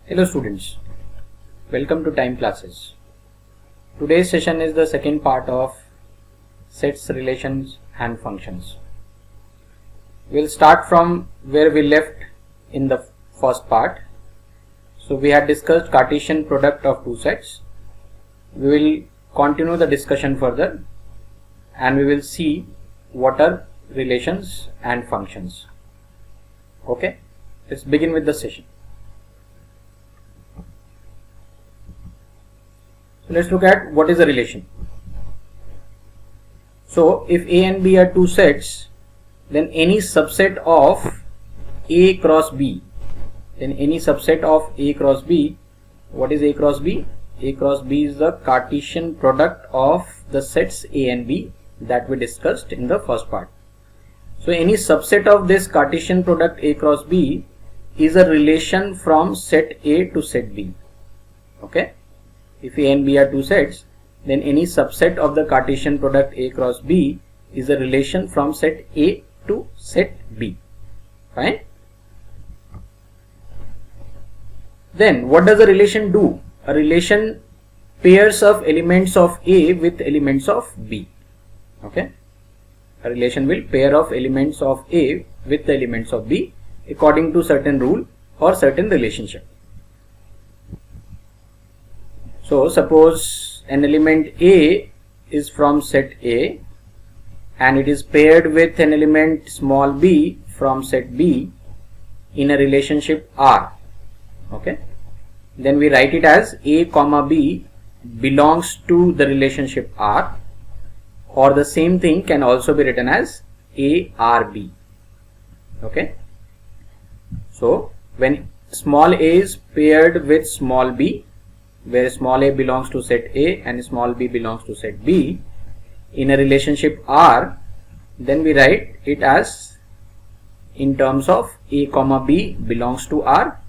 Hello students, welcome to Time Classes. Today's session is the second part of sets, relations and functions. We'll start from where we left in the first part. So we had discussed Cartesian product of two sets. We will continue the discussion further and we will see what are relations and functions. Okay, let's begin with the session. So let's look at what is a relation. So if A and B are two sets, then any subset of A cross B, what is A cross B? A cross B is the Cartesian product of the sets A and B that we discussed in the first part. So any subset of this Cartesian product A cross B is a relation from set A to set B. Okay. If A and B are two sets, then any subset of the Cartesian product A cross B is a relation from set A to set B. Fine. Then what does a relation do? A relation pairs of elements of A with elements of B. Okay. A relation will pair of elements of A with the elements of B according to certain rule or certain relationship. So suppose an element A is from set A and it is paired with an element small b from set B in a relationship R. Okay. Then we write it as A comma B belongs to the relationship R, or the same thing can also be written as A R B. Okay. So when small a is paired with small b, where small a belongs to set A and small b belongs to set B in a relationship R, then we write it as in terms of A comma B belongs to R,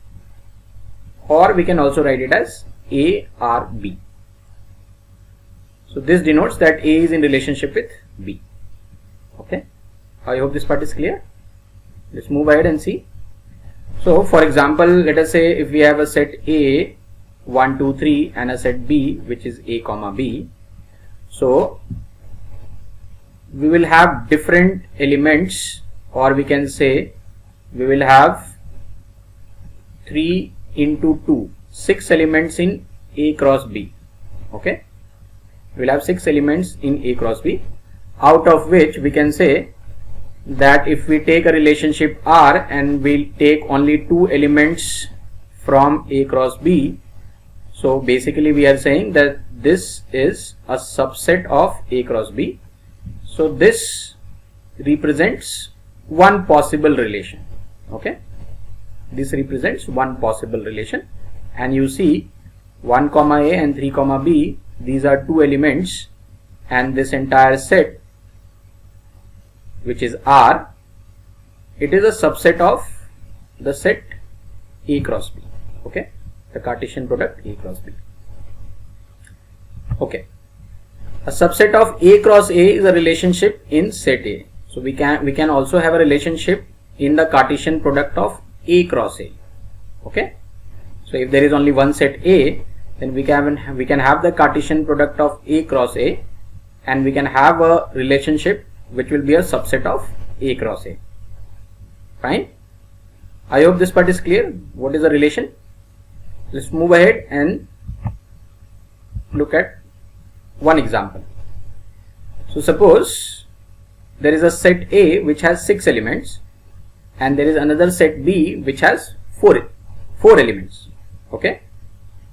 or we can also write it as A R B. So this denotes that A is in relationship with B. Okay. I hope this part is clear. Let's move ahead and see. So for example, let us say if we have a set A 1, 2, 3 and a set B which is A comma B. So we will have different elements, or we can say we will have 3 into 2, 6 elements in A cross B. Okay, we will have 6 elements in A cross B, out of which we can say that if we take a relationship R and we'll take only 2 elements from A cross B, so basically we are saying that this is a subset of A cross B. So this represents one possible relation. Okay, this represents one possible relation, and you see 1 comma A and 3 comma B, these are 2 elements, and this entire set which is R, it is a subset of the set A cross B. Okay, the Cartesian product A cross B. Okay, a subset of A cross A is a relationship in set A. So we can also have a relationship in the Cartesian product of A cross A. Okay, so if there is only one set A, then we can have the Cartesian product of A cross A, and we can have a relationship which will be a subset of A cross A. Fine. I hope this part is clear. What is a relation? Let's move ahead and look at one example. So suppose there is a set A which has 6 elements and there is another set B which has 4 elements. Okay,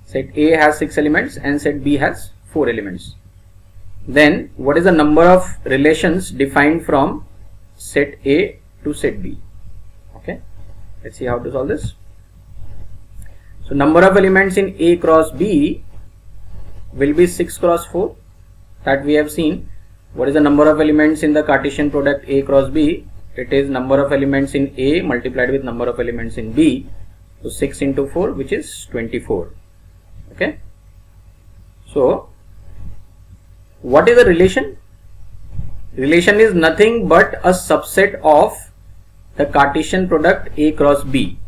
set A has 6 elements and set B has 4 elements. Then what is the number of relations defined from set A to set B? Okay, let's see how to solve this. So number of elements in A cross B will be 6 cross 4, that we have seen. What is the number of elements in the Cartesian product A cross B? It is number of elements in A multiplied with number of elements in B. So 6 into 4, which is 24. Okay. So what is a relation? Relation is nothing but a subset of the Cartesian product A cross B.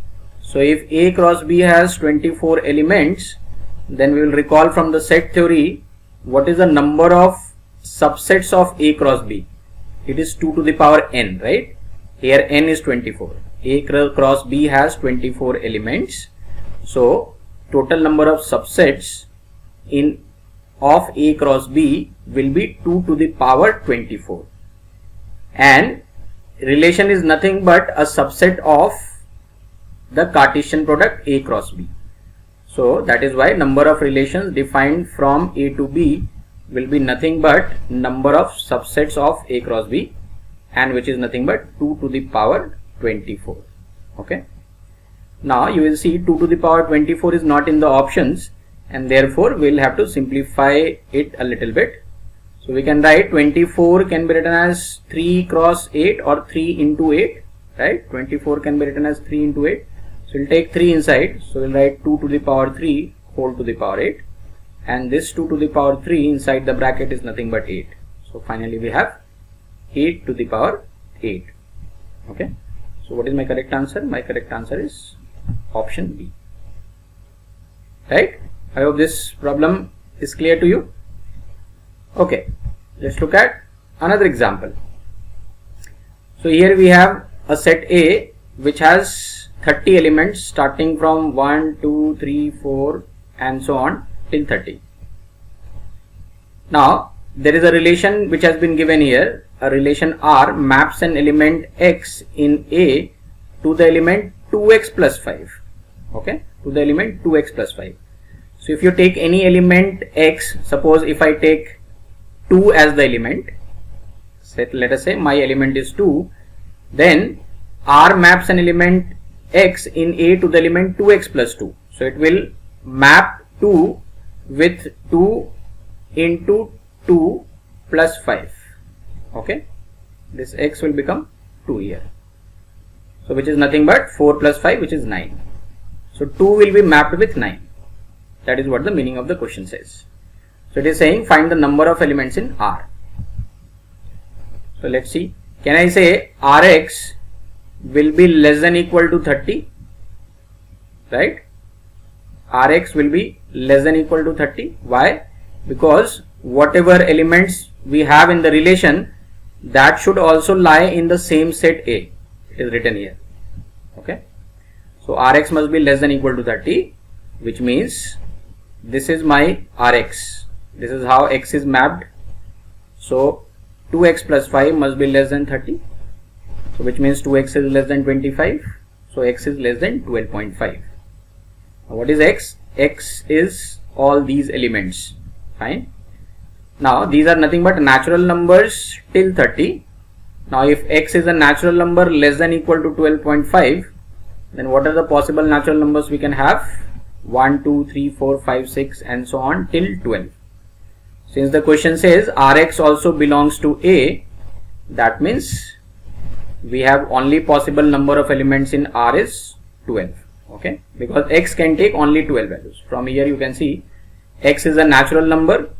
So if A cross B has 24 elements, then we will recall from the set theory what is the number of subsets of A cross B. It is 2 to the power n, right? Here n is 24. A cross B has 24 elements. So total number of subsets of A cross B will be 2 to the power 24. And relation is nothing but a subset of the Cartesian product A cross B. So that is why number of relations defined from A to B will be nothing but number of subsets of A cross B, and which is nothing but 2 to the power 24. Okay. Now you will see 2 to the power 24 is not in the options, and therefore we will have to simplify it a little bit. So we can write 24 can be written as 3 cross 8 or 3 into 8, right? 24 can be written as 3 into 8. So we'll take 3 inside. So we'll write 2 to the power 3 whole to the power 8. And this 2 to the power 3 inside the bracket is nothing but 8. So finally we have 8 to the power 8. Okay. So what is my correct answer? My correct answer is option B. Right? I hope this problem is clear to you. Okay. Let's look at another example. So here we have a set A which has 30 elements starting from 1, 2, 3, 4 and so on till 30. Now there is a relation which has been given here. A relation R maps an element X in A to the element 2x plus 5. Okay, to the element 2x plus 5. So if you take any element X, suppose if I take 2 as the element, let us say my element is 2, then R maps an element X in A to the element 2x plus 2. So it will map 2 with 2 into 2 plus 5. Okay, this X will become 2 here. So which is nothing but 4 plus 5, which is 9. So 2 will be mapped with 9. That is what the meaning of the question says. So it is saying find the number of elements in R. So let's see. Can I say Rx will be less than equal to 30? Right? Rx will be less than equal to 30. Why? Because whatever elements we have in the relation, that should also lie in the same set A. It is written here. Okay. So Rx must be less than equal to 30, which means this is my Rx. This is how X is mapped. So 2x plus 5 must be less than 30. So which means 2x is less than 25. So X is less than 12.5. What is X? X is all these elements. Fine. Now these are nothing but natural numbers till 30. Now if X is a natural number less than equal to 12.5, then what are the possible natural numbers we can have? 1, 2, 3, 4, 5, 6 and so on till 12. Since the question says Rx also belongs to A, that means we have only possible number of elements in R is 12. Okay, because X can take only 12 values. From here you can see X is a natural number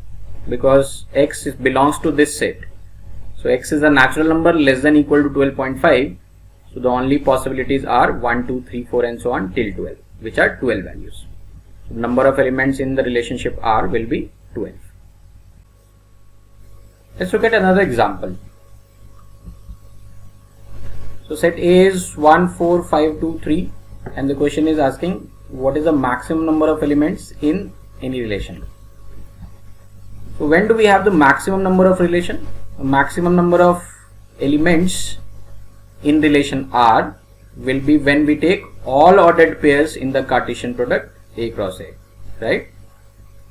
because X belongs to this set. So X is a natural number less than equal to 12.5. So the only possibilities are 1, 2, 3, 4 and so on till 12, which are 12 values. So number of elements in the relationship R will be 12. Let's look at another example. So set A is 1, 4, 5, 2, 3 and the question is asking what is the maximum number of elements in any relation. So when do we have the maximum number of relation? The maximum number of elements in relation R will be when we take all ordered pairs in the Cartesian product A cross A, right?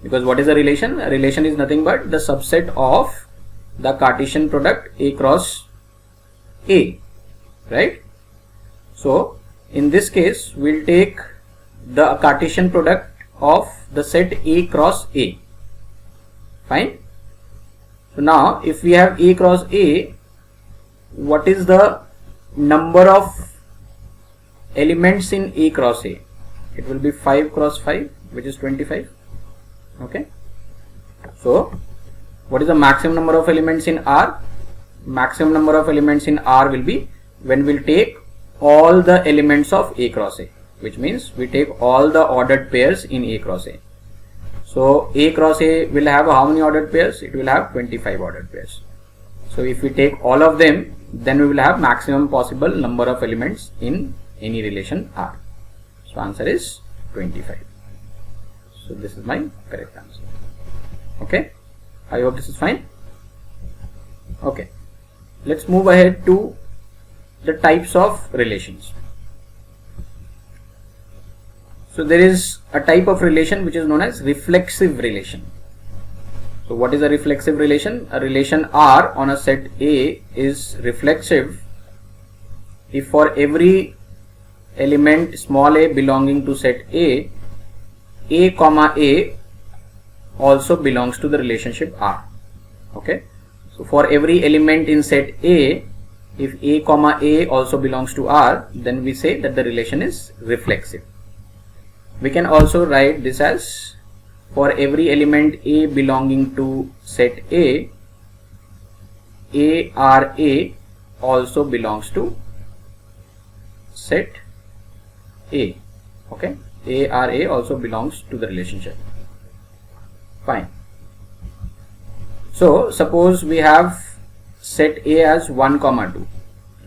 Because what is a relation? A relation is nothing but the subset of the Cartesian product A cross A, right? So in this case we'll take the Cartesian product of the set A cross A. Fine. So now if we have A cross A, what is the number of elements in A cross A? It will be 5 cross 5, which is 25. Okay. So what is the maximum number of elements in R? Maximum number of elements in R will be when we'll take all the elements of A cross A. which means we take all the ordered pairs in A cross A. So A cross A will have how many ordered pairs? It will have 25 ordered pairs. So if we take all of them, then we will have maximum possible number of elements in any relation R. So answer is 25. So this is my correct answer. Okay, I hope this is fine. Okay, let's move ahead to the types of relations. So there is a type of relation which is known as reflexive relation. So what is a reflexive relation? A relation R on a set A is reflexive if for every element small a belonging to set A comma A also belongs to the relationship R. Okay. So for every element in set A, if A comma A also belongs to R, then we say that the relation is reflexive. We can also write this as for every element A belonging to set A, ARA also belongs to set A. Okay, ARA also belongs to the relationship. Fine. So suppose we have set A as 1, 2.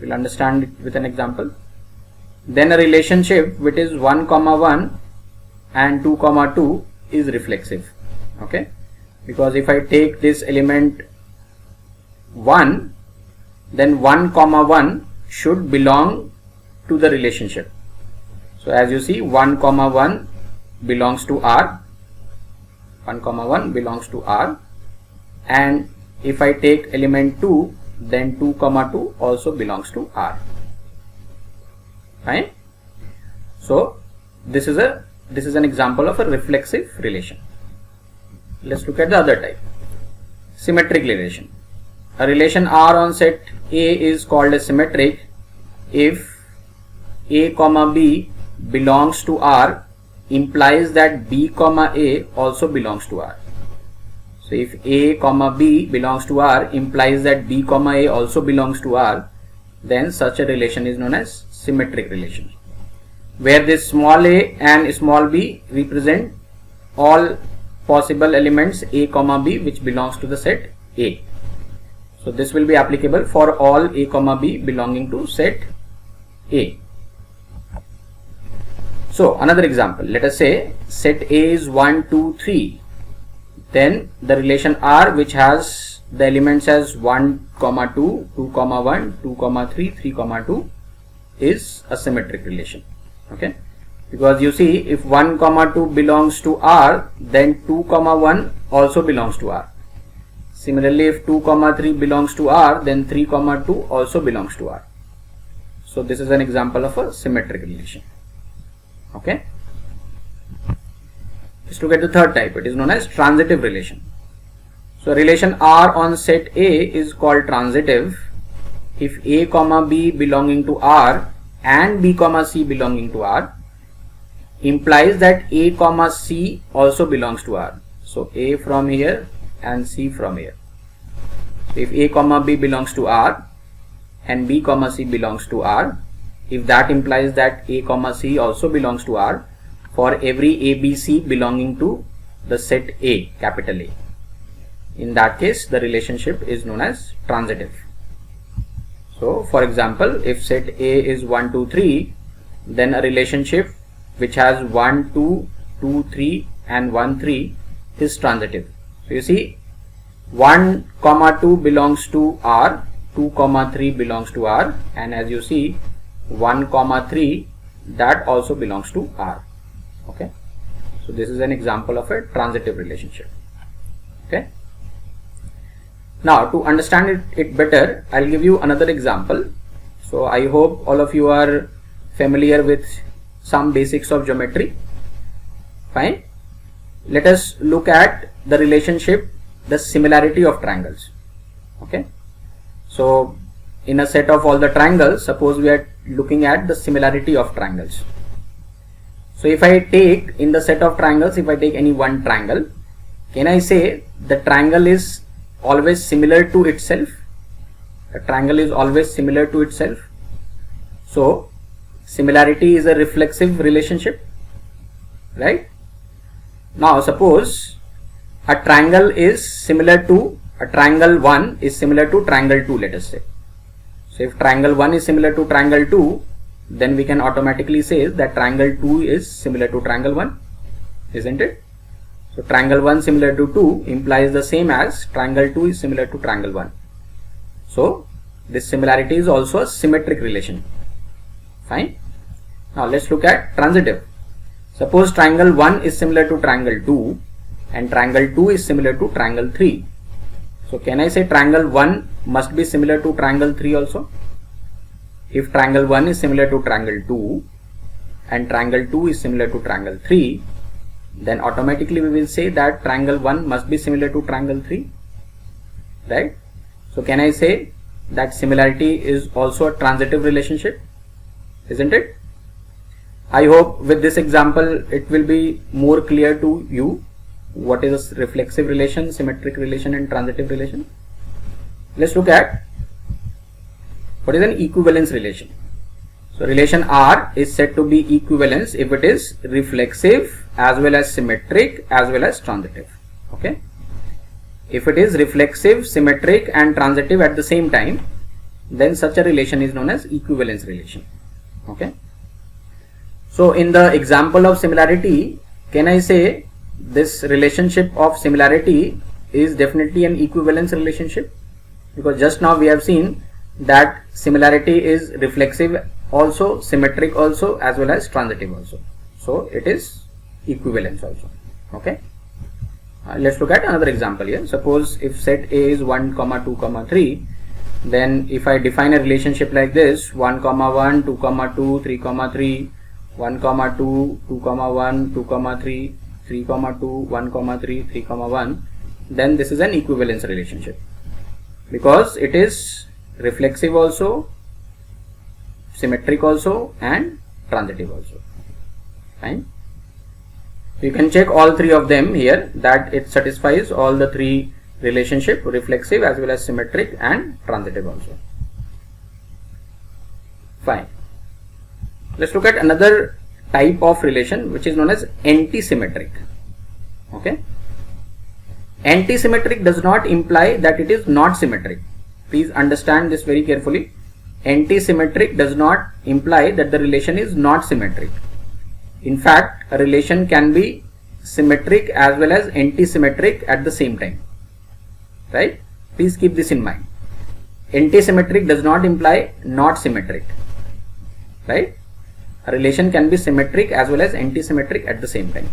We'll understand it with an example. Then a relationship which is 1, 1 and 2, 2 is reflexive. Okay, because if I take this element 1, then 1, 1 should belong to the relationship. So as you see, 1, 1 belongs to R. 1, 1 belongs to R. And if I take element 2, then 2, 2 also belongs to R. Right? So this is an example of a reflexive relation. Let's look at the other type. Symmetric relation. A relation R on set A is called as symmetric if A comma B belongs to R implies that B comma A also belongs to R. So if A comma B belongs to R implies that B comma A also belongs to R, then such a relation is known as symmetric relation, where this small a and small b represent all possible elements A comma B which belongs to the set A. So this will be applicable for all A comma B belonging to set A. So another example, let us say set A is 1, 2, 3. Then the relation R which has the elements as 1, 2, 2, 1, 2, 3, 3, 2 is a symmetric relation. Okay, because you see if 1, 2 belongs to R, then 2, 1 also belongs to R. Similarly, if 2, 3 belongs to R, then 3, 2 also belongs to R. So this is an example of a symmetric relation. Okay. Let's look at the third type. It is known as transitive relation. So relation R on set A is called transitive if A comma B belonging to R and B comma C belonging to R implies that A comma C also belongs to R. So A from here and C from here. So if A comma B belongs to R and B comma C belongs to R, if that implies that A comma C also belongs to R for every ABC belonging to the set A, capital A. In that case, the relationship is known as transitive. So for example, if set A is 1, 2, 3, then a relationship which has 1, 2, 2, 3 and 1, 3 is transitive. So you see 1, 2 belongs to R, 2, 3 belongs to R, and as you see 1, 3 that also belongs to R. Okay, so this is an example of a transitive relationship. Okay. Now to understand it better, I'll give you another example. So I hope all of you are familiar with some basics of geometry. Fine. Let us look at the relationship, the similarity of triangles. Okay. So in a set of all the triangles, suppose we are looking at the similarity of triangles. So if I take in the set of triangles, if I take any one triangle, can I say the triangle is always similar to itself? A triangle is always similar to itself. So similarity is a reflexive relationship, right? Now suppose a triangle is similar to a triangle 1 is similar to triangle 2, let us say. So if triangle 1 is similar to triangle 2, then we can automatically say that triangle 2 is similar to triangle 1, isn't it? So triangle 1 similar to 2 implies the same as triangle 2 is similar to triangle 1. So this similarity is also a symmetric relation. Fine. Now let's look at transitive. Suppose triangle 1 is similar to triangle 2 and triangle 2 is similar to triangle 3. So can I say triangle 1 must be similar to triangle 3 also? If triangle 1 is similar to triangle 2 and triangle 2 is similar to triangle 3, then automatically we will say that triangle 1 must be similar to triangle 3, right? So can I say that similarity is also a transitive relationship, isn't it? I hope with this example it will be more clear to you what is a reflexive relation, symmetric relation and transitive relation. Let's look at what is an equivalence relation. So relation R is said to be equivalence if it is reflexive as well as symmetric as well as transitive. Okay. If it is reflexive, symmetric and transitive at the same time, then such a relation is known as equivalence relation. Okay. So in the example of similarity, can I say this relationship of similarity is definitely an equivalence relationship? Because just now we have seen that similarity is reflexive also, symmetric also as well as transitive also. So it is equivalence also. Okay. Let's look at another example here. Suppose if set A is 1, 2, 3, then if I define a relationship like this 1, 1, 2, 2, 3, 3, 1, 2, 2, 1, 2, 3, 3, 2, 1, 3, 3, 1, then this is an equivalence relationship because it is reflexive also, symmetric also and transitive also. Fine. You can check all three of them here that it satisfies all the three relationship, reflexive as well as symmetric and transitive also. Fine. Let's look at another type of relation which is known as antisymmetric. Okay. Antisymmetric does not imply that it is not symmetric. Please understand this very carefully. Antisymmetric does not imply that the relation is not symmetric. In fact, a relation can be symmetric as well as antisymmetric at the same time. Right? Please keep this in mind. Antisymmetric does not imply not symmetric. Right? A relation can be symmetric as well as antisymmetric at the same time.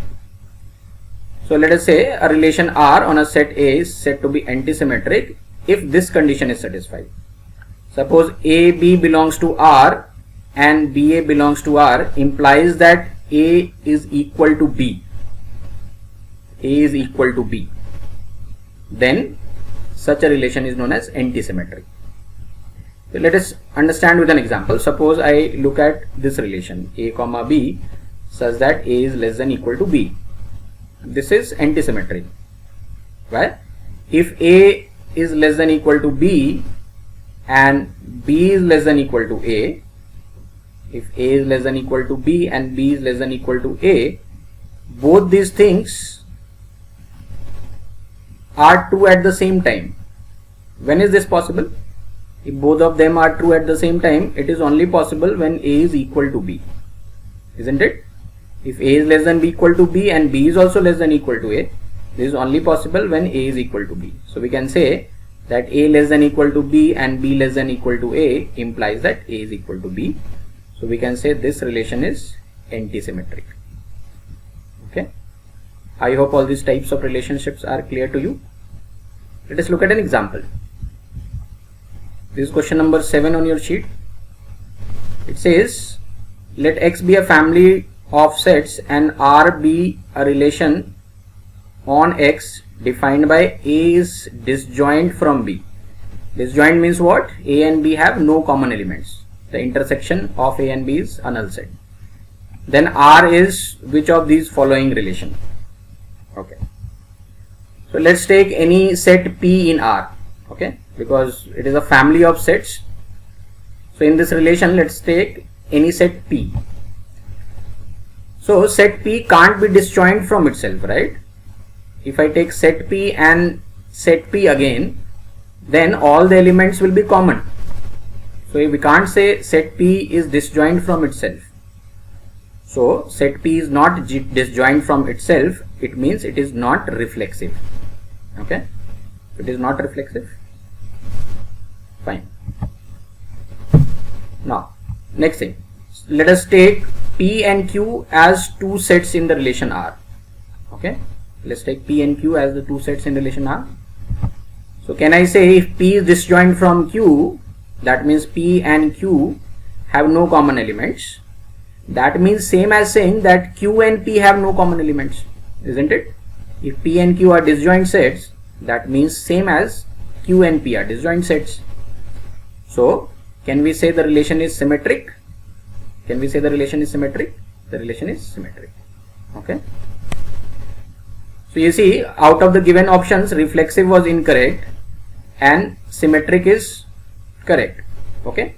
So let us say a relation R on a set A is said to be antisymmetric if this condition is satisfied. Suppose AB belongs to R and BA belongs to R implies that A is equal to B. A is equal to B. Then such a relation is known as antisymmetric. So let us understand with an example. Suppose I look at this relation A comma B such that A is less than equal to B. This is antisymmetric. Why? If A is less than equal to B and B is less than equal to A, if A is less than equal to B and B is less than equal to A, both these things are true at the same time. When is this possible? If both of them are true at the same time, it is only possible when A is equal to B, isn't it? If A is less than B equal to B and B is also less than equal to A, this is only possible when A is equal to B. So we can say that A less than equal to B and B less than equal to A implies that A is equal to B. So we can say this relation is antisymmetric. Okay. I hope all these types of relationships are clear to you. Let us look at an example. This is question number 7 on your sheet. It says, let X be a family of sets and R be a relation on X defined by A is disjoint from B. Disjoint means what? A and B have no common elements. The intersection of A and B is a null set. Then R is which of these following relation? Okay. So let's take any set P in R. Okay. Because it is a family of sets. So in this relation, let's take any set P. So set P can't be disjoint from itself, right? If I take set P and set P again, then all the elements will be common. So we can't say set P is disjoint from itself. So set P is not disjoint from itself. It means it is not reflexive. Okay, it is not reflexive. Fine. Now next thing, let us take P and Q as two sets in the relation R. Okay, let's take P and Q as the two sets in relation R. So can I say if P is disjoint from Q, that means P and Q have no common elements. That means same as saying that Q and P have no common elements, isn't it? If P and Q are disjoint sets, that means same as Q and P are disjoint sets. So can we say the relation is symmetric? Can we say the relation is symmetric? The relation is symmetric. Okay. So you see, out of the given options, reflexive was incorrect and symmetric is correct. Okay.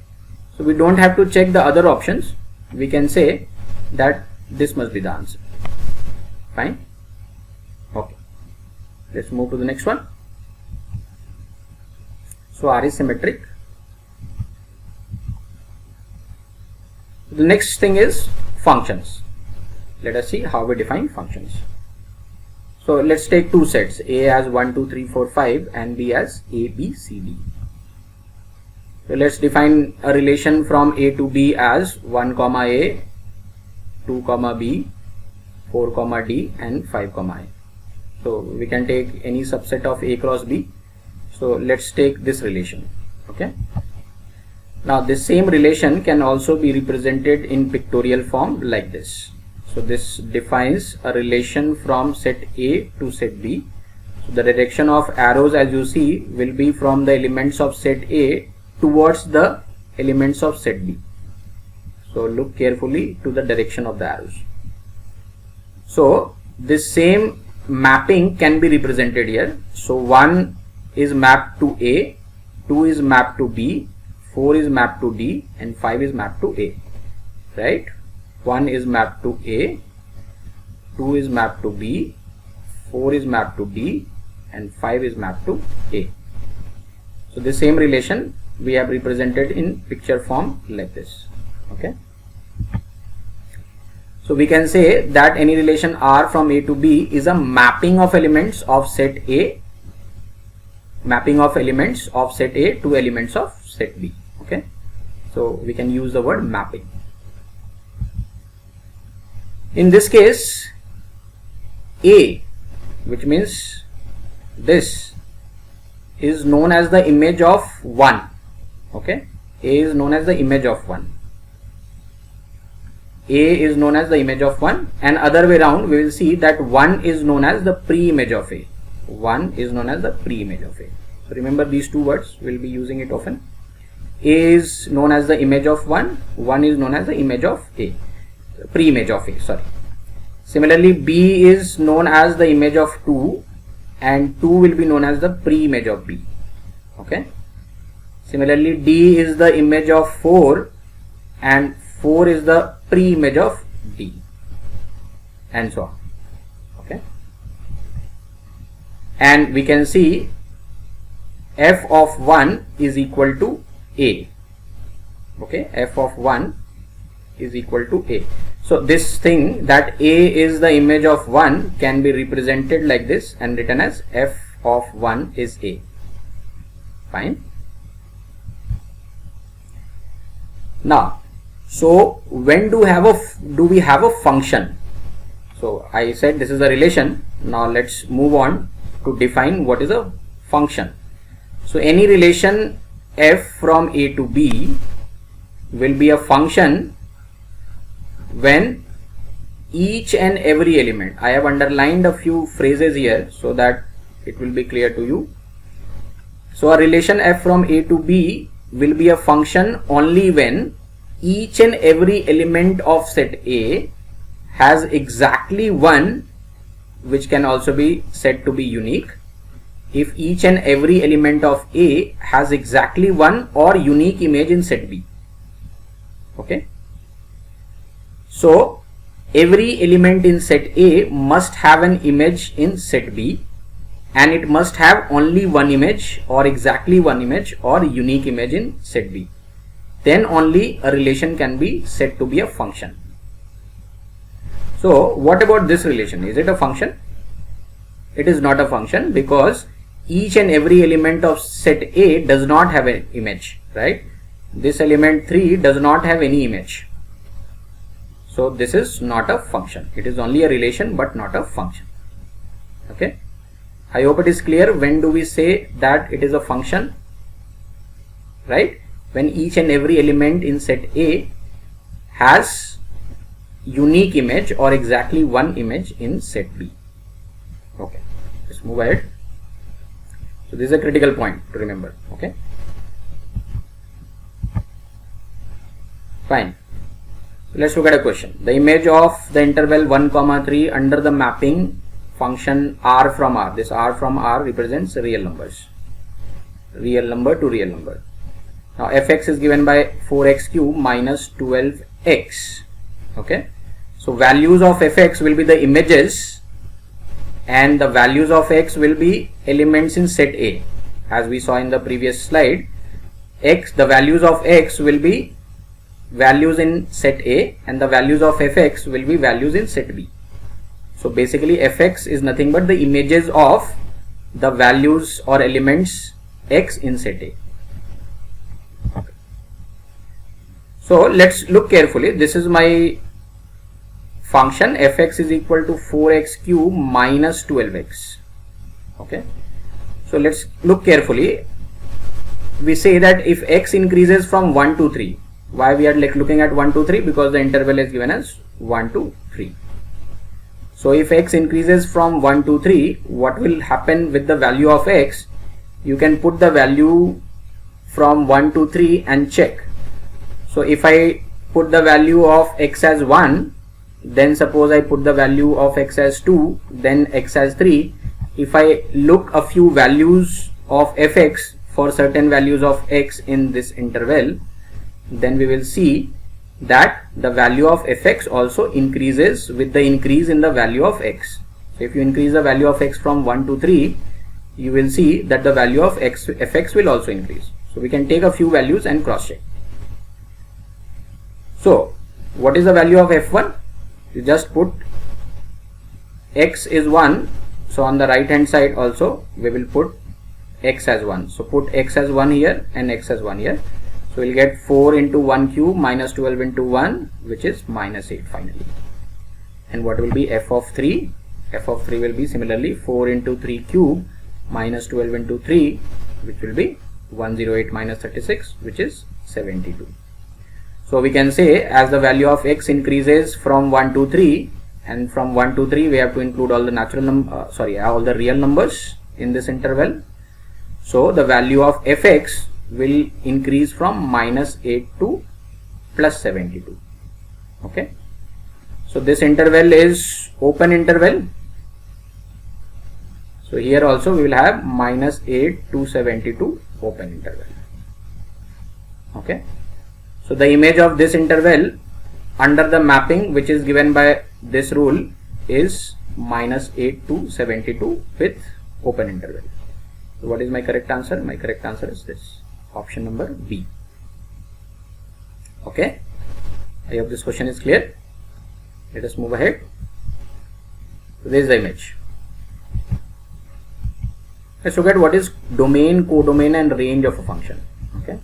So we don't have to check the other options. We can say that this must be the answer. Fine. Okay. Let's move to the next one. So R is symmetric. The next thing is functions. Let us see how we define functions. So let's take two sets, A as 1, 2, 3, 4, 5 and B as A, B, C, D. So let's define a relation from A to B as 1, A, 2, B, 4, D and 5, I. So we can take any subset of A cross B. So let's take this relation. Okay. Now this same relation can also be represented in pictorial form like this. So this defines a relation from set A to set B. So the direction of arrows, as you see, will be from the elements of set A towards the elements of set B. So look carefully to the direction of the arrows. So this same mapping can be represented here. So 1 is mapped to A, 2 is mapped to B, 4 is mapped to D and 5 is mapped to A, right? 1 is mapped to A, 2 is mapped to B, 4 is mapped to D and 5 is mapped to A. So the same relation we have represented in picture form like this. Okay. So we can say that any relation R from A to B is a mapping of elements of set A, mapping of elements of set A to elements of set B. Okay. So we can use the word mapping. In this case, A, which means this, is known as the image of 1. Okay. A is known as the image of 1. A is known as the image of 1 and other way around we will see that 1 is known as the pre-image of A. 1 is known as the pre-image of A. So remember these two words, we will be using it often. A is known as the image of 1, 1 is known as the image of A, pre-image of A, sorry. Similarly, B is known as the image of 2 and 2 will be known as the pre-image of B. Okay. Similarly, D is the image of 4 and 4 is the pre-image of D and so on. Okay. And we can see f of 1 is equal to A. Okay, f of 1 is equal to A. So this thing that A is the image of 1 can be represented like this and written as f of 1 is A. Fine. Now, so when do we have a function? So I said this is a relation. Now let's move on to define what is a function. So any relation f from A to B will be a function when each and every element, I have underlined a few phrases here so that it will be clear to you. So a relation f from A to B will be a function only when each and every element of set A has exactly one, which can also be said to be unique, if each and every element of A has exactly one or unique image in set B. Okay. So every element in set A must have an image in set B, and it must have only one image or exactly one image or unique image in set B. Then only a relation can be said to be a function. So what about this relation? Is it a function? It is not a function, because each and every element of set A does not have an image, right? This element 3 does not have any image. So this is not a function. It is only a relation but not a function. Okay. I hope it is clear. When do we say that it is a function? Right? When each and every element in set A has unique image or exactly one image in set B. Okay. Let's move ahead. So this is a critical point to remember. Okay. Fine. Let's look at a question. The image of the interval 1, 3 under the mapping function r from r. This r from r represents real numbers. Real number to real number. Now fx is given by 4x cube minus 12x. Okay. So values of fx will be the images, and the values of x will be elements in set A. As we saw in the previous slide, the values of x will be values in set A, and the values of fx will be values in set B. So basically fx is nothing but the images of the values or elements x in set A. Okay. So let's look carefully. This is my function. Fx is equal to 4x cube minus 12x. Okay. So let's look carefully. We say that if x increases from 1 to 3, why we are looking at 1 to 3? Because the interval is given as 1 to 3. So if x increases from 1 to 3, what will happen with the value of x? You can put the value from 1 to 3 and check. So if I put the value of x as 1, then suppose I put the value of x as 2, then x as 3. If I look a few values of fx for certain values of x in this interval, then we will see that the value of fx also increases with the increase in the value of x. So if you increase the value of x from 1 to 3, you will see that the value of fx will also increase. So we can take a few values and cross check. So what is the value of f1? You just put x is 1. So on the right hand side also we will put x as 1. So put x as 1 here and x as 1 here. So we'll get 4 into 1 cube minus 12 into 1, which is minus 8 finally. And what will be f of 3? F of 3 will be similarly 4 into 3 cube minus 12 into 3, which will be 108 minus 36, which is 72. So we can say as the value of x increases from 1 to 3, and from 1 to 3 we have to include all the all the real numbers in this interval. So the value of fx will increase from minus 8 to plus 72. Okay. So this interval is open interval. So here also we will have minus 8 to 72 open interval. Okay. So the image of this interval under the mapping which is given by this rule is minus 8 to 72 with open interval. So what is my correct answer? My correct answer is this. Option number B. Okay. I hope this question is clear. Let us move ahead. So this is the image. Let's look at what is domain, codomain and range of a function. Okay.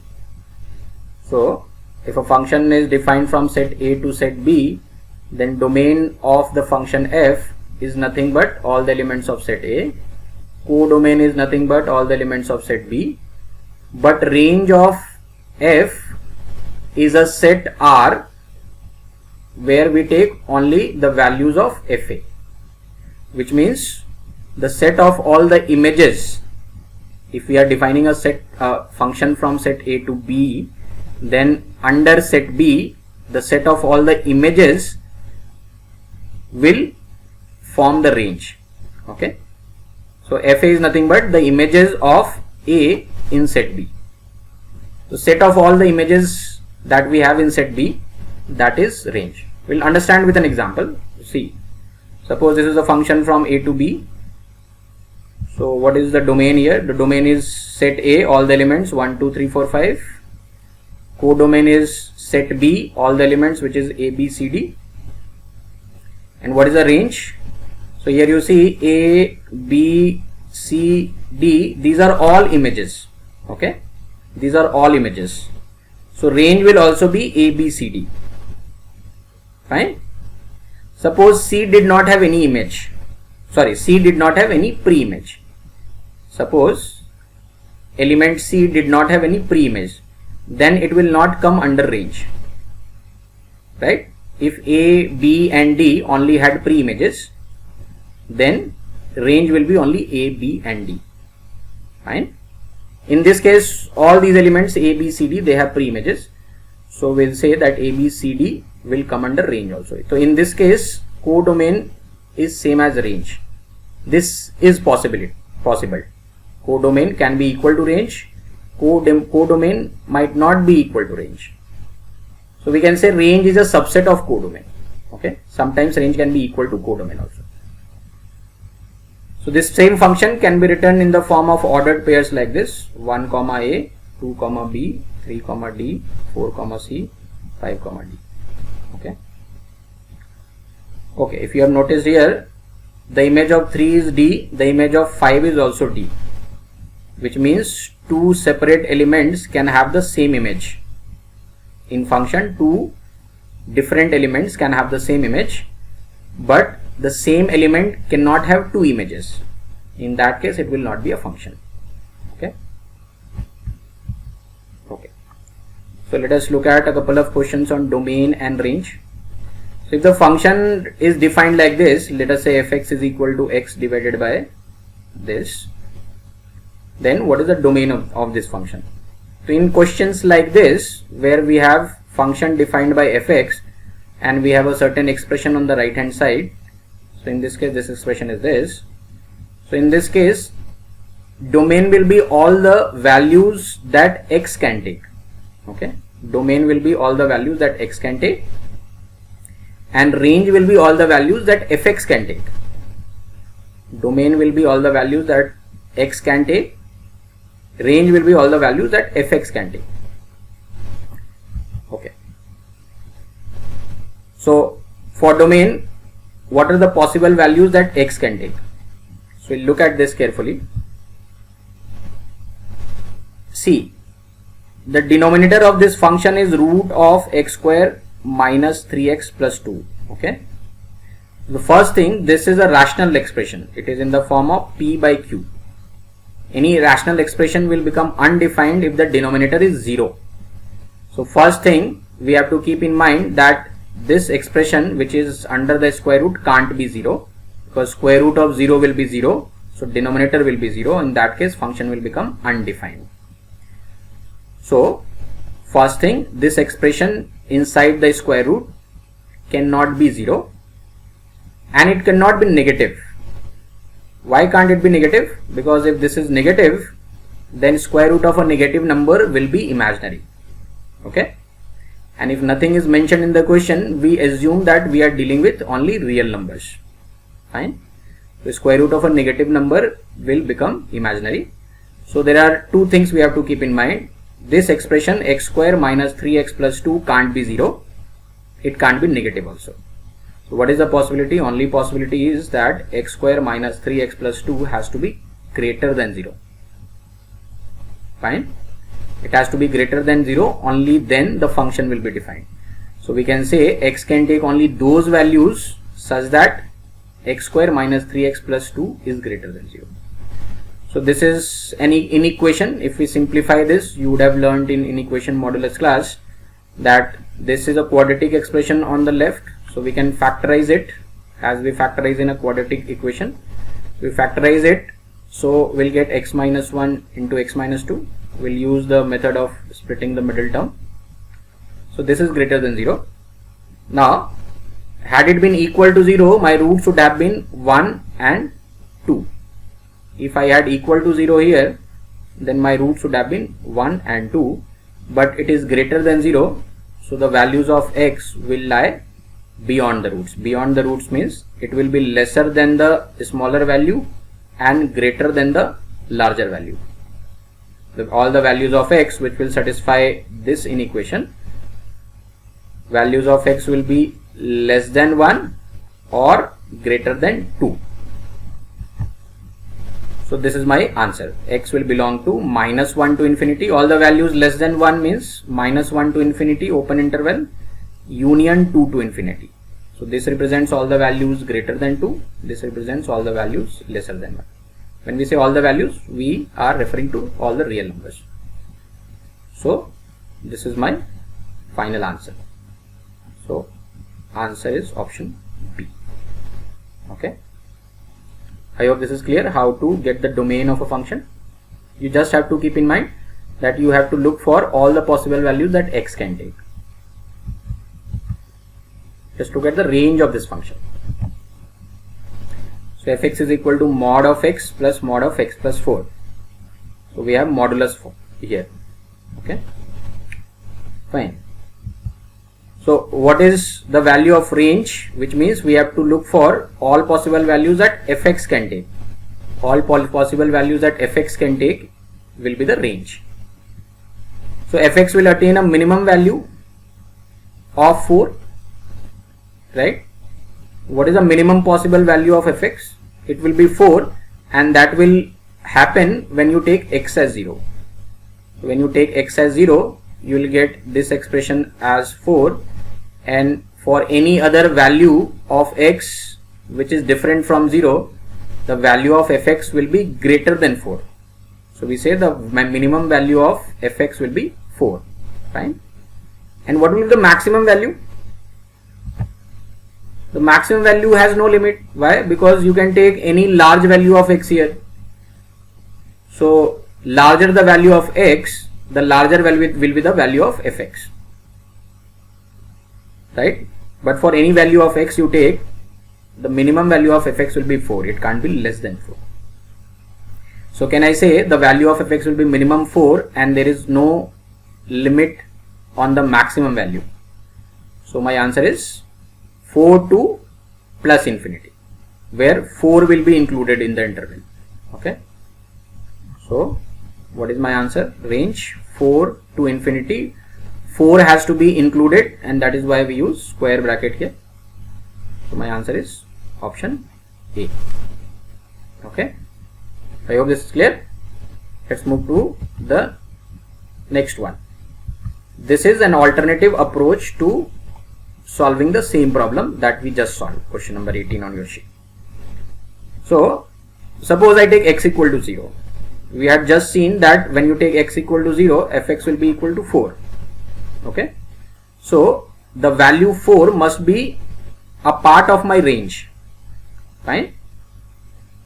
So if a function is defined from set A to set B, then domain of the function f is nothing but all the elements of set A. Codomain is nothing but all the elements of set B. But range of f is a set R where we take only the values of fa, which means the set of all the images. If we are defining a set function from set A to B, then under set B the set of all the images will form the range. Okay. So fa is nothing but the images of A in set B. So set of all the images that we have in set B, that is range. We'll understand with an example. See, suppose this is a function from a to b. So what is the domain here? The domain is set A, all the elements 1, 2, 3, 4, 5. Codomain is set B, all the elements, which is A, B, C, D. And what is the range? So here you see A, B, C, D. These are all images. Okay, these are all images. So range will also be A, B, C, D. Fine. Suppose C did not have any image. Sorry, C did not have any pre-image. Suppose element C did not have any pre-image, then it will not come under range. Right? If A, B and D only had pre-images, then range will be only A, B and D. Fine. In this case, all these elements A, B, C, D, they have pre-images. So we'll say that A, B, C, D will come under range also. So in this case, codomain is same as range. This is possible. Codomain can be equal to range. Codomain might not be equal to range. So we can say range is a subset of codomain. Okay. Sometimes range can be equal to codomain also. So this same function can be written in the form of ordered pairs like this: 1, A, 2, B, 3, D, 4, C, 5, D. Okay. Okay. If you have noticed here, the image of 3 is D, the image of 5 is also D, which means two separate elements can have the same image. In function, two different elements can have the same image, but the same element cannot have two images. In that case, it will not be a function. Okay. Okay. So let us look at a couple of questions on domain and range. So if the function is defined like this, let us say fx is equal to x divided by this, then what is the domain of this function? So in questions like this, where we have function defined by fx and we have a certain expression on the right hand side, so in this case this expression is this. So in this case, domain will be all the values that x can take. Okay, domain will be all the values that x can take, and range will be all the values that fx can take. Domain will be all the values that x can take, range will be all the values that fx can take. Okay. So for domain, what are the possible values that x can take? So we'll look at this carefully. See, the denominator of this function is root of x square minus 3x plus 2. Okay. The first thing, this is a rational expression. It is in the form of p by q. Any rational expression will become undefined if the denominator is 0. So first thing we have to keep in mind that this expression which is under the square root can't be 0, because square root of 0 will be 0. So denominator will be 0. In that case, function will become undefined. So first thing, this expression inside the square root cannot be 0, and it cannot be negative. Why can't it be negative? Because if this is negative, then square root of a negative number will be imaginary. Okay. And if nothing is mentioned in the question, we assume that we are dealing with only real numbers. Fine. The square root of a negative number will become imaginary. So there are two things we have to keep in mind. This expression x square minus 3x plus 2 can't be 0. It can't be negative also. So what is the possibility? Only possibility is that x square minus 3x plus 2 has to be greater than 0. Fine. It has to be greater than 0, only then the function will be defined. So we can say x can take only those values such that x square minus 3x plus 2 is greater than 0. So this is an inequation. If we simplify this, you would have learned in inequation modulus class that this is a quadratic expression on the left. So we can factorize it as we factorize in a quadratic equation. We factorize it, so we'll get x minus 1 into x minus 2. We'll use the method of splitting the middle term. So this is greater than 0. Now, had it been equal to 0, my roots would have been 1 and 2. If I had equal to 0 here, then my roots would have been 1 and 2, but it is greater than 0, so the values of x will lie beyond the roots. Beyond the roots means it will be lesser than the smaller value and greater than the larger value. All the values of x which will satisfy this inequation, values of x will be less than 1 or greater than 2. So this is my answer. X will belong to -1 to infinity. All the values less than 1 means -1 to infinity open interval union 2 to infinity. So this represents all the values greater than 2. This represents all the values lesser than 1. When we say all the values, we are referring to all the real numbers. So this is my final answer. So answer is option B. Okay. I hope this is clear how to get the domain of a function. You just have to keep in mind that you have to look for all the possible values that x can take, just to get the range of this function. So fx is equal to mod of x plus mod of x plus 4. So we have modulus 4 here. Okay, fine. So what is the value of range? Which means we have to look for all possible values that fx can take. All possible values that fx can take will be the range. So fx will attain a minimum value of 4, right? What is the minimum possible value of fx? It will be 4, and that will happen when you take x as 0. When you take x as 0, you will get this expression as 4, and for any other value of x which is different from 0, the value of fx will be greater than 4. So we say the minimum value of fx will be 4, right? And what will be the maximum value? The maximum value has no limit. Why? Because you can take any large value of x here. So larger the value of x, the larger value will be the value of fx, right? But for any value of x you take, the minimum value of fx will be 4. It can't be less than 4. So can I say the value of fx will be minimum 4 and there is no limit on the maximum value? So my answer is 4 to plus infinity, where 4 will be included in the interval. Okay. So what is my answer? Range 4 to infinity. 4 has to be included, and that is why we use square bracket here. So my answer is option A. Okay. I hope this is clear. Let's move to the next one. This is an alternative approach to solving the same problem that we just solved. Question number 18 on your sheet. So suppose I take x equal to 0. We had just seen that when you take x equal to 0, fx will be equal to 4. Okay. So the value 4 must be a part of my range. Fine.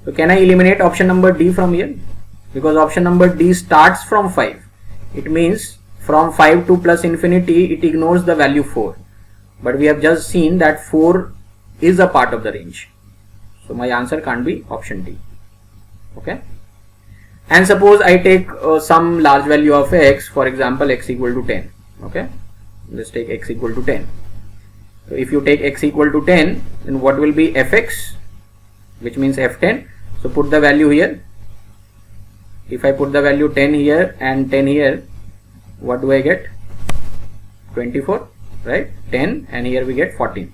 So can I eliminate option number D from here? Because option number D starts from 5. It means from 5 to plus infinity it ignores the value 4. But we have just seen that 4 is a part of the range. So my answer can't be option D. Okay. And suppose I take some large value of x, for example x equal to 10. Okay. Let's take x equal to 10. So if you take x equal to 10, then what will be fx, which means f10. So put the value here. If I put the value 10 here and 10 here, what do I get? 24, right? 10, and here we get 14.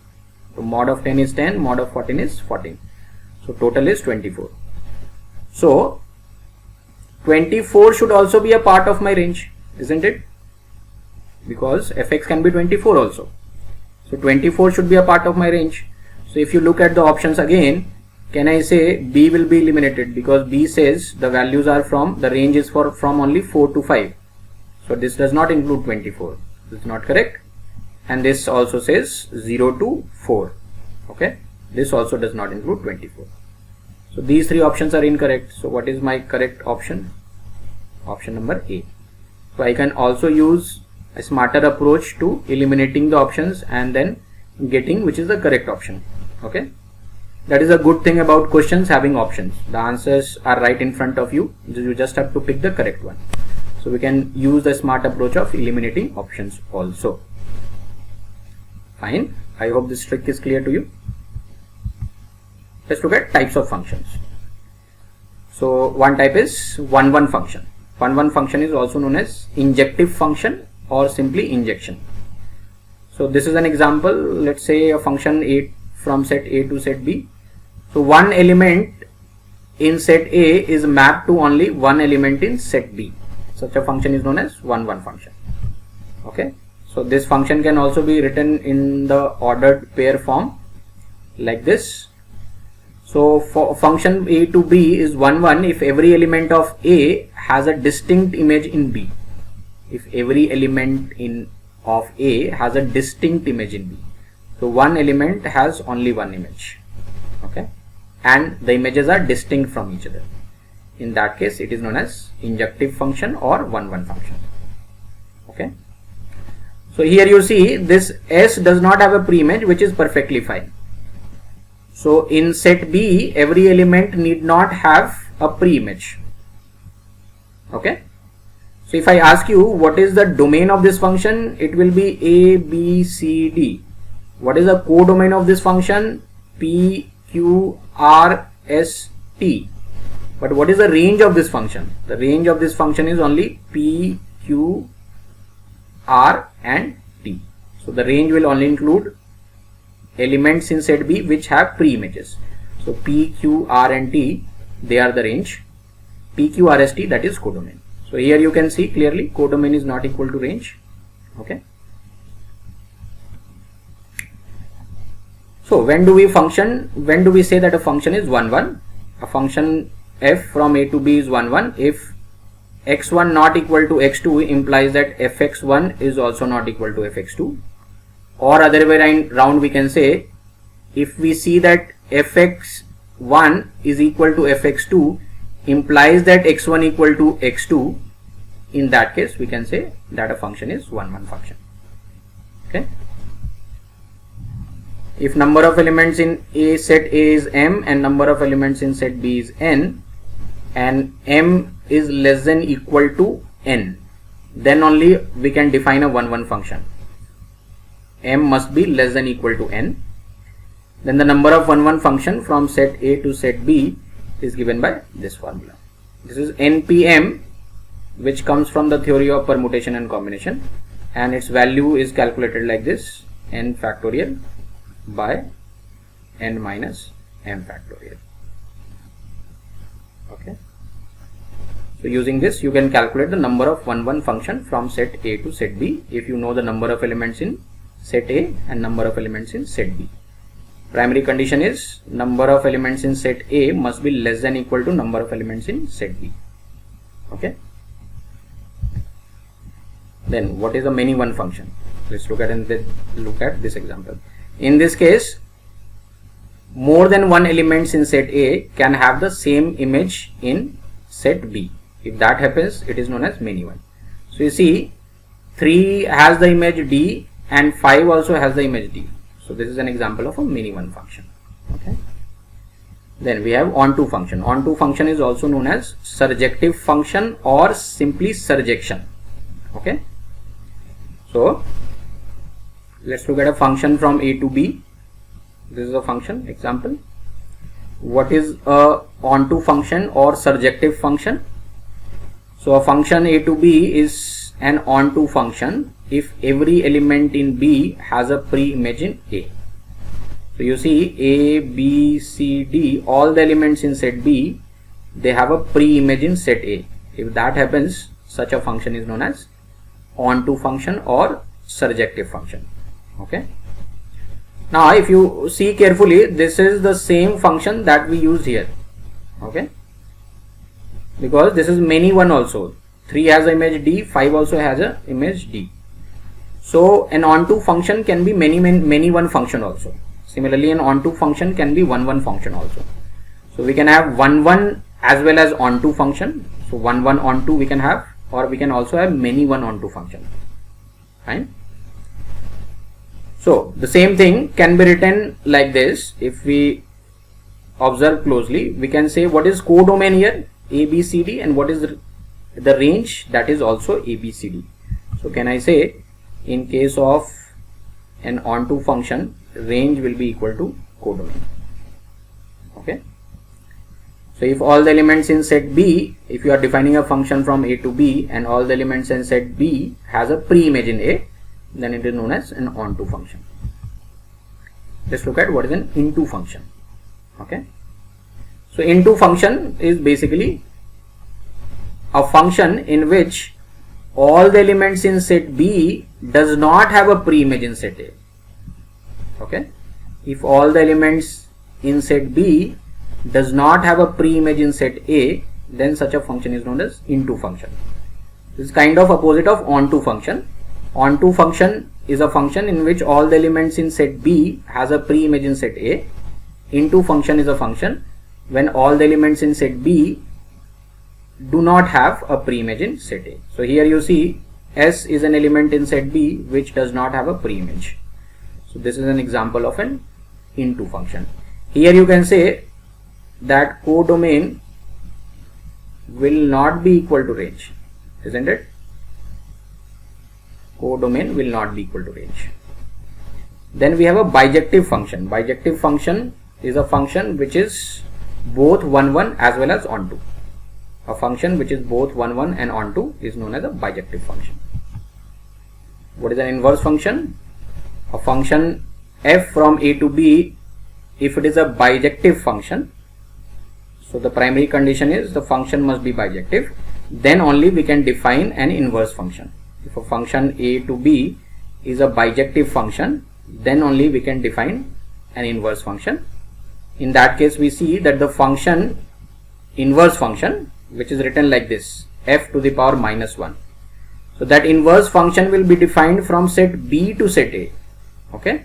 So mod of 10 is 10, mod of 14 is 14. So total is 24. So 24 should also be a part of my range, isn't it? Because fx can be 24 also. So 24 should be a part of my range. So if you look at the options again, can I say B will be eliminated, because B says the values are from, the range is from only 4 to 5. So this does not include 24. This is not correct. And this also says 0 to 4. Okay. This also does not include 24. So these three options are incorrect. So what is my correct option? Option number A. So I can also use a smarter approach to eliminating the options and then getting which is the correct option. Okay. That is a good thing about questions having options. The answers are right in front of you. You just have to pick the correct one. So we can use the smart approach of eliminating options also. Fine. I hope this trick is clear to you. Let's look at types of functions. So one type is one-one function. One-one function is also known as injective function or simply injection. So this is an example. Let's say a function A from set A to set B. So one element in set A is mapped to only one element in set B. Such a function is known as one-one function. Okay. So this function can also be written in the ordered pair form like this. So for function A to B is 1 1 if every element of A has a distinct image in B. If every element of A has a distinct image in B. So one element has only one image. Okay. And the images are distinct from each other. In that case, it is known as injective function or one-one function. Okay. So here you see this S does not have a pre-image, which is perfectly fine. So in set B, every element need not have a pre-image. Okay. So if I ask you what is the domain of this function, it will be A, B, C, D. What is the codomain of this function? P, Q, R, S, T. But what is the range of this function? The range of this function is only P, Q, R and T. So the range will only include elements in set B which have pre-images. So P, Q, R and T, they are the range. P, Q, R, S, T, that is codomain. So here you can see clearly codomain is not equal to range. Okay. So when do we say that a function is 1 1? A function f from A to B is 1 1 if x1 not equal to x2 implies that fx1 is also not equal to fx2, or other way around we can say if we see that fx1 is equal to fx2 implies that x1 equal to x2. In that case we can say that a function is 1 1 function. Okay. If number of elements in A set A is m and number of elements in set B is n and m is less than equal to n, then only we can define a 1 1 function. M must be less than equal to n. Then the number of 1 1 function from set A to set B is given by this formula. This is NPM, which comes from the theory of permutation and combination, and its value is calculated like this: n factorial by n minus m factorial. Okay. So using this you can calculate the number of 1 1 function from set A to set B if you know the number of elements in set A and number of elements in set B. Primary condition is number of elements in set A must be less than equal to number of elements in set B. Okay. Then what is the many one function? Let's look at this example. In this case, more than one elements in set A can have the same image in set B. If that happens, it is known as many one. So you see 3 has the image D and 5 also has the image D. So this is an example of a many one function. Okay. Then we have onto function. Onto function is also known as surjective function or simply surjection. Okay. So let's look at a function from A to B. This is a function example. What is a onto function or surjective function? So a function A to B is an onto function if every element in B has a pre-image in A. So you see A, B, C, D, all the elements in set B, they have a pre-image in set A. If that happens, such a function is known as onto function or surjective function. Okay. Now if you see carefully, this is the same function that we used here. Okay. Because this is many one also. 3 has an image D, 5 also has an image D. So an onto function can be many one function also. Similarly, an onto function can be 1 1 function also. So we can have 1 1 as well as onto function. So 1 1 onto we can have, or we can also have many one onto function. Fine. So the same thing can be written like this. If we observe closely, we can say what is codomain here, A, B, C, D, and what is the range, that is also A, B, C, D. So can I say in case of an onto function range will be equal to codomain. Okay. So if all the elements in set B, if you are defining a function from A to B and all the elements in set B has a pre-image in A, then it is known as an onto function. Let's look at what is an into function. Okay. So into function is basically a function in which all the elements in set B does not have a pre-image in set A. Okay. If all the elements in set B does not have a pre-image in set A, then such a function is known as into function. This is kind of opposite of onto function. Onto function is a function in which all the elements in set B has a pre-image in set A. Into function is a function when all the elements in set B do not have a pre-image in set A. So here you see S is an element in set B which does not have a pre-image. So this is an example of an into function. Here you can say that codomain will not be equal to range, isn't it? Codomain will not be equal to range. Then we have a bijective function. Bijective function is a function which is both 1, 1 as well as onto. A function which is both 1, 1 and onto is known as a bijective function. What is an inverse function? A function f from A to B, if it is a bijective function, so the primary condition is the function must be bijective, then only we can define an inverse function. If a function A to B is a bijective function, then only we can define an inverse function. In that case, we see that the function inverse function, which is written like this, f to the power minus 1. So that inverse function will be defined from set B to set A. Okay,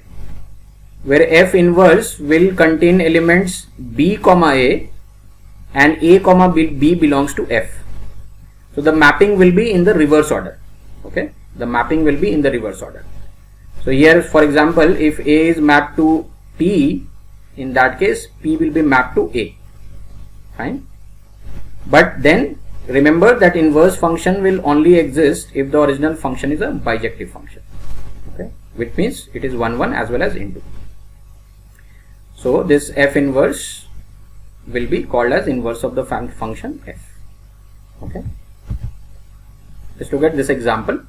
where f inverse will contain elements B comma A and A comma B belongs to f. So the mapping will be in the reverse order. Okay, the mapping will be in the reverse order. So here, for example, if A is mapped to P, in that case P will be mapped to A. Fine. But then remember that inverse function will only exist if the original function is a bijective function. Okay, which means it is 1, 1 as well as into. So this f inverse will be called as inverse of the function f. Okay. Let's look at this example.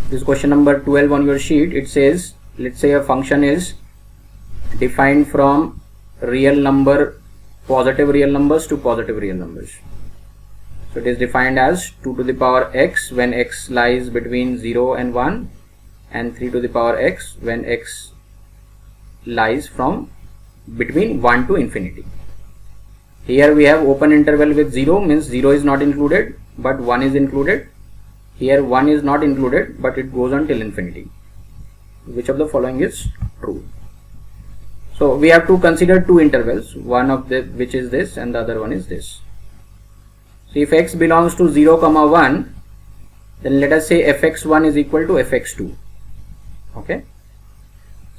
This question number 12 on your sheet. It says, let's say a function is defined from real number, positive real numbers to positive real numbers. So it is defined as 2 to the power x when x lies between 0 and 1, and 3 to the power x when x lies from between 1 to infinity. Here we have open interval with 0, means 0 is not included but 1 is included. Here 1 is not included but it goes on till infinity. Which of the following is true? So we have to consider two intervals, one of the which is this and the other one is this. So if x belongs to 0, 1, then let us say fx1 is equal to fx2. Okay.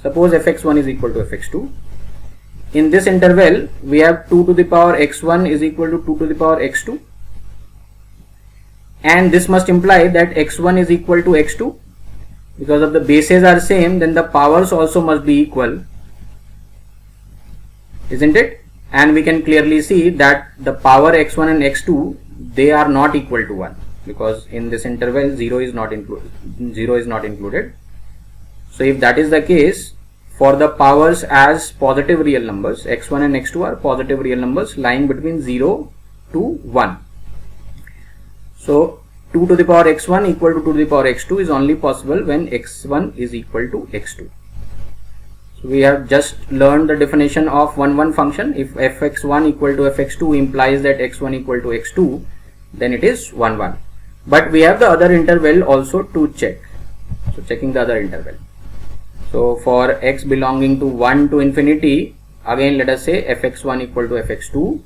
Suppose fx1 is equal to fx2. In this interval, we have 2 to the power x1 is equal to 2 to the power x2. And this must imply that x1 is equal to x2. Because of the bases are same, then the powers also must be equal. Isn't it? And we can clearly see that the power x1 and x2, they are not equal to 1. Because in this interval, 0 is not included. So if that is the case, for the powers as positive real numbers, x1 and x2 are positive real numbers lying between 0 to 1. So 2 to the power x1 equal to 2 to the power x2 is only possible when x1 is equal to x2. So we have just learned the definition of 1, 1 function. If fx1 equal to fx2 implies that x1 equal to x2, then it is 1, 1. But we have the other interval also to check. So checking the other interval. So for x belonging to 1 to infinity, again let us say fx1 equal to fx2.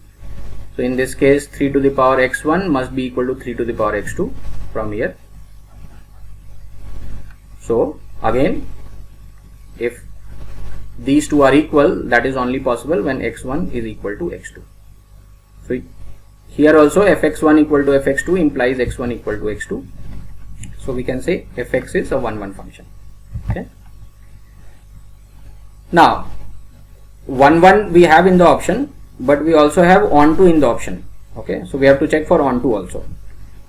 So in this case 3 to the power x1 must be equal to 3 to the power x2 from here. So again, if these two are equal, that is only possible when x1 is equal to x2. So here also fx1 equal to fx2 implies x1 equal to x2. So we can say fx is a 1, 1 function. Okay. Now 1 1 we have in the option, but we also have onto in the option. Okay, so we have to check for onto also.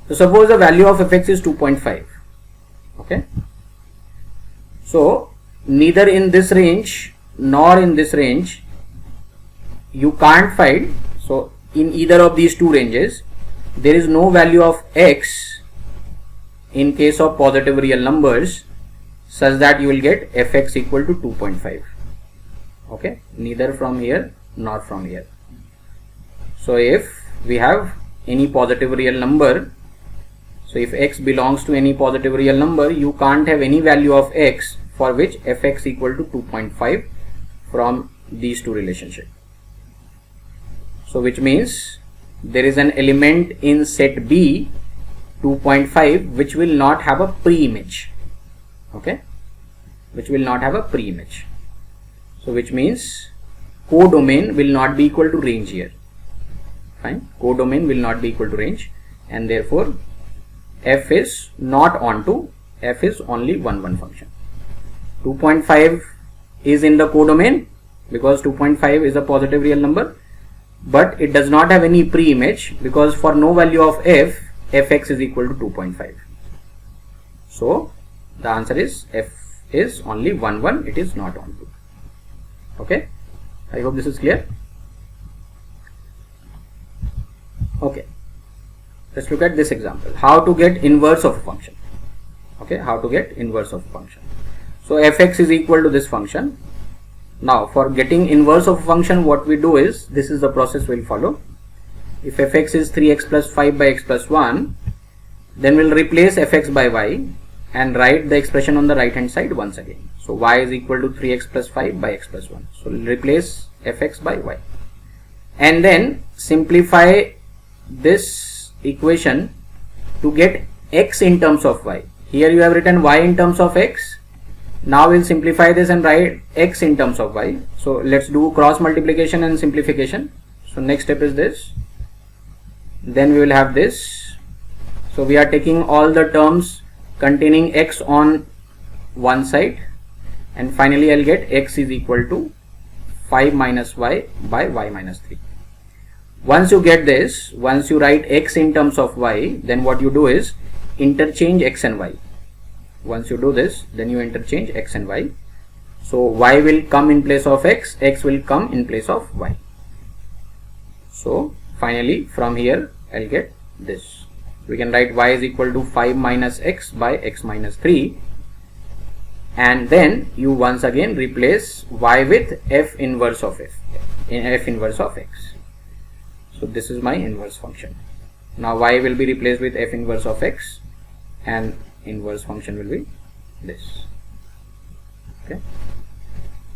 So suppose the value of fx is 2.5. Okay, so neither in this range nor in this range you can't find. So in either of these two ranges there is no value of x in case of positive real numbers such that you will get fx equal to 2.5. Okay, neither from here nor from here. So if we have any positive real number, so if x belongs to any positive real number, you can't have any value of x for which fx equal to 2.5 from these two relationships. So which means there is an element in set B 2.5 which will not have a pre-image. Okay, which will not have a pre-image. So which means codomain will not be equal to range here. Fine, codomain will not be equal to range, and therefore f is not onto, f is only 1 1 function. 2.5 is in the codomain because 2.5 is a positive real number, but it does not have any pre-image because for no value of f, fx is equal to 2.5. So the answer is f is only 1 1, it is not onto. Okay, I hope this is clear. Okay, let's look at this example. How to get inverse of a function. Okay, how to get inverse of a function. So fx is equal to this function. Now for getting inverse of a function, what we do is, this is the process we'll follow. If fx is 3x plus 5 by x plus 1, then we'll replace fx by y and write the expression on the right hand side once again. So y is equal to 3x plus 5 by x plus 1. So we'll replace fx by y and then simplify this equation to get x in terms of y. Here you have written y in terms of x. Now we'll simplify this and write x in terms of y. So let's do cross multiplication and simplification. So next step is this. Then we will have this. So we are taking all the terms containing x on one side, and finally I'll get x is equal to 5 minus y by y minus 3. Once you get this, once you write x in terms of y, then what you do is interchange x and y. Once you do this, then you interchange x and y. So y will come in place of x will come in place of y. So finally from here I'll get this. We can write y is equal to 5 minus x by x minus 3, and then you once again replace y with f inverse of f inverse of x. So this is my inverse function. Now y will be replaced with f inverse of x and inverse function will be this. Okay.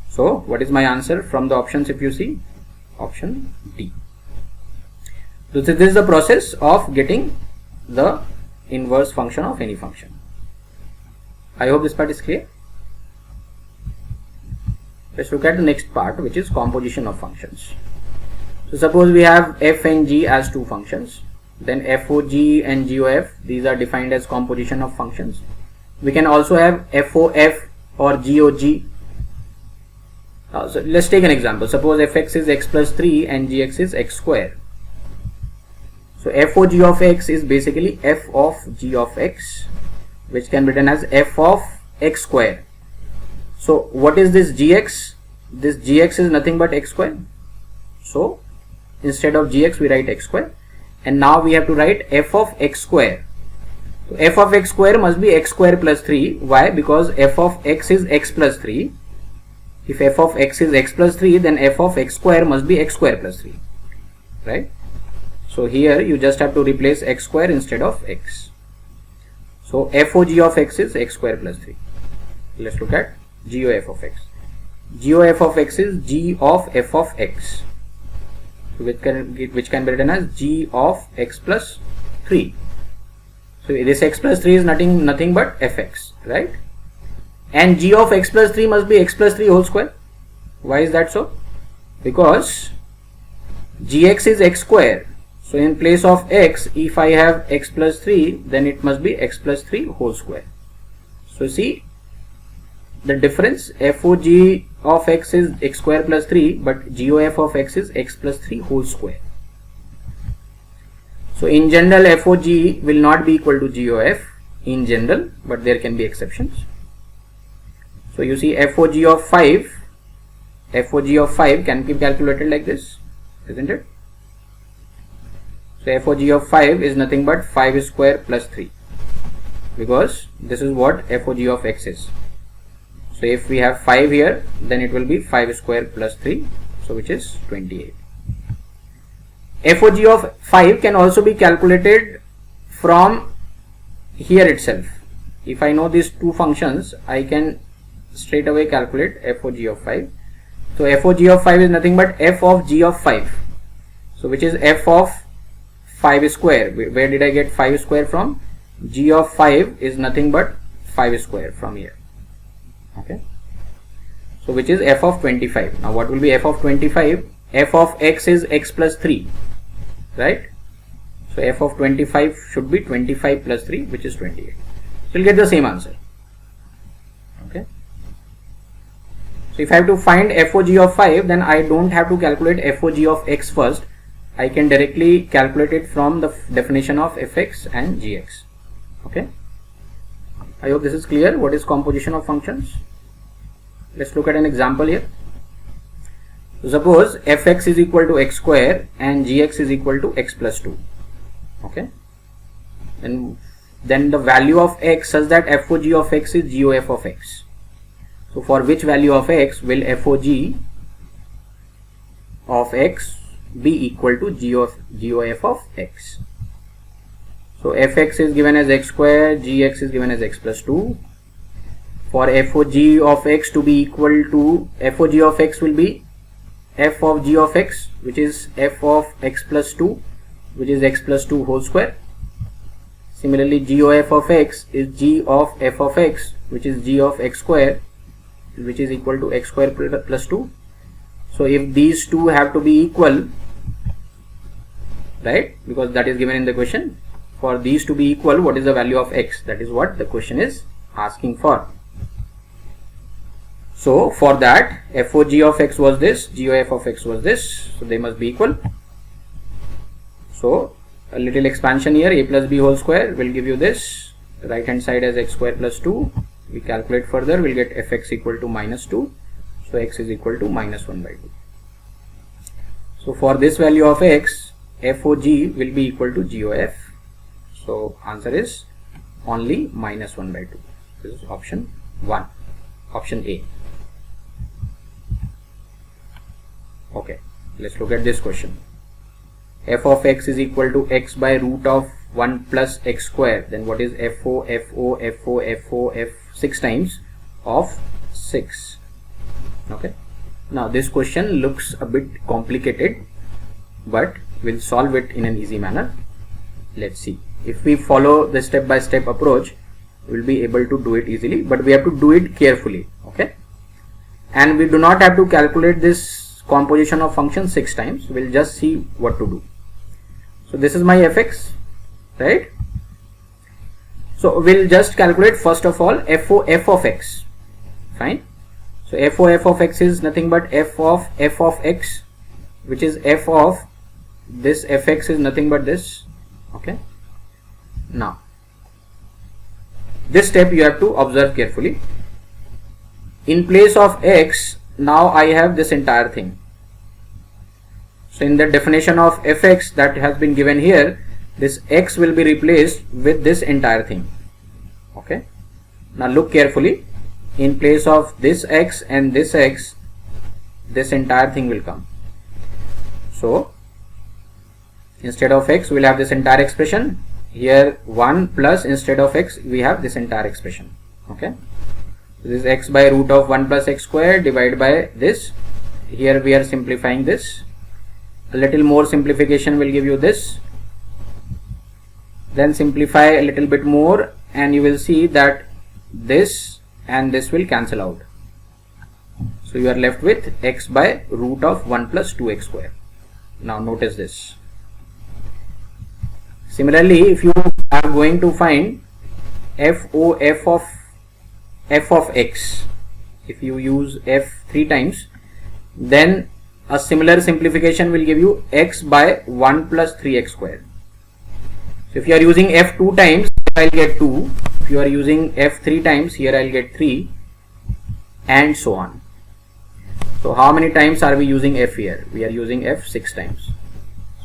So what is my answer from the options? If you see, option D. So this is the process of getting the inverse function of any function. I hope this part is clear. Let's look at the next part, which is composition of functions. So suppose we have f and g as two functions, then fog and gof, these are defined as composition of functions. We can also have fof or gog. So let's take an example. Suppose fx is x plus 3 and gx is x square. So fog of x is basically f of g of x, which can be written as f of x square. So what is this gx? This gx is nothing but x square. So instead of gx we write x square, and now we have to write f of x square. So f of x square must be x square plus 3. Why? Because f of x is x plus 3. If f of x is x plus 3, then f of x square must be x square plus 3, right? So here you just have to replace x square instead of x. So fog of x is x square plus 3. Let's look at gof of x. Gof of x is g of f of x, which can be written as g of x plus 3. So this x plus 3 is nothing but fx, right? And g of x plus 3 must be x plus 3 whole square. Why is that so? Because gx is x square. So in place of x, if I have x plus 3, then it must be x plus 3 whole square. So see the difference, fog of x is x square plus 3, but GOF of x is x plus 3 whole square. So in general, FOG will not be equal to GOF in general, but there can be exceptions. So you see FOG of 5 can be calculated like this, isn't it? So FOG of 5 is nothing but 5 square plus 3, because this is what FOG of x is. So if we have 5 here, then it will be 5 square plus 3, so which is 28. FOG of 5 can also be calculated from here itself. If I know these two functions, I can straight away calculate FOG of 5. So FOG of 5 is nothing but f of g of 5. So which is f of 5 square. Where did I get 5 square from? G of 5 is nothing but 5 square from here. Okay. So which is f of 25. Now what will be f of 25? F of x is x plus 3. Right? So f of 25 should be 25 plus 3, which is 28. So you'll get the same answer. Okay. So if I have to find FOG of 5, then I don't have to calculate FOG of x first. I can directly calculate it from the definition of fx and gx. Okay. I hope this is clear. What is composition of functions? Let's look at an example here. So suppose fx is equal to x square and gx is equal to x plus 2. Okay. And then the value of x such that FOG of x is GOF of x. So for which value of x will FOG of x be equal to GOF of x? So fx is given as x square, gx is given as x plus 2. For FOG of x to be equal to, FOG of x will be f of g of x, which is f of x plus 2, which is x plus 2 whole square. Similarly, GOF of x is g of f of x, which is g of x square, which is equal to x square plus 2. So if these two have to be equal, right, because that is given in the question, for these to be equal, what is the value of x? That is what the question is asking for. So for that, FOG of x was this, GOF of x was this, so they must be equal. So a little expansion here, a plus b whole square will give you this, right hand side as x square plus 2. We calculate further, we'll get fx equal to minus 2, so x is equal to minus 1 by 2. So for this value of x, FOG will be equal to GOF. So answer is only minus 1 by 2. This is option 1, option A. Okay, let's look at this question. F of x is equal to x by root of 1 plus x square. Then what is FO, FO, FO, FO, F 6 times of 6? Okay. Now this question looks a bit complicated, but we'll solve it in an easy manner. Let's see. If we follow the step-by-step approach, we'll be able to do it easily, but we have to do it carefully. Okay. And we do not have to calculate this composition of function 6 times. We'll just see what to do. So this is my fx, right? So we'll just calculate first of all FO f of x. Fine. So FO f of x is nothing but f of x, which is f of this fx is nothing but this. Okay. Now this step you have to observe carefully. In place of x, now I have this entire thing. So in the definition of fx that has been given here, this x will be replaced with this entire thing. Okay. Now look carefully. In place of this x and this x, this entire thing will come. So instead of x, we'll have this entire expression. Here 1 plus instead of x, we have this entire expression. Okay. So this is x by root of 1 plus x square divided by this. Here we are simplifying this. A little more simplification will give you this. Then simplify a little bit more and you will see that this and this will cancel out. So you are left with x by root of 1 plus 2x square. Now notice this. Similarly, if you are going to find f of x, if you use f 3 times, then a similar simplification will give you x by 1 plus 3x squared. So if you are using f 2 times, I'll get 2. If you are using f 3 times, here I'll get 3, and so on. So how many times are we using f here? We are using f 6 times.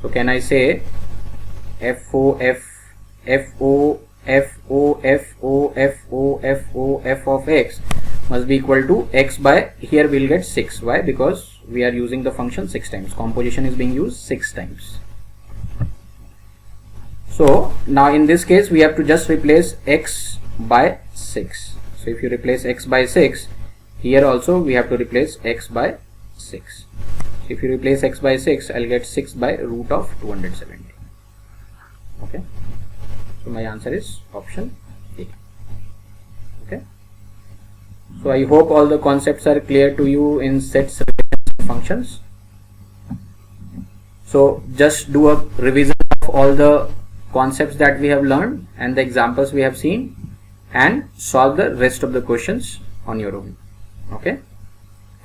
So can I say f of x must be equal to x by, here we'll get 6. Why? Because we are using the function 6 times. Composition is being used 6 times. So now in this case we have to just replace x by 6. So if you replace x by 6, here also we have to replace x by 6. If you replace x by 6, I'll get 6 by root of 270. Okay. So my answer is option A. Okay. So I hope all the concepts are clear to you in sets, relations, and functions. So just do a revision of all the concepts that we have learned and the examples we have seen, and solve the rest of the questions on your own. Okay.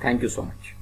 Thank you so much.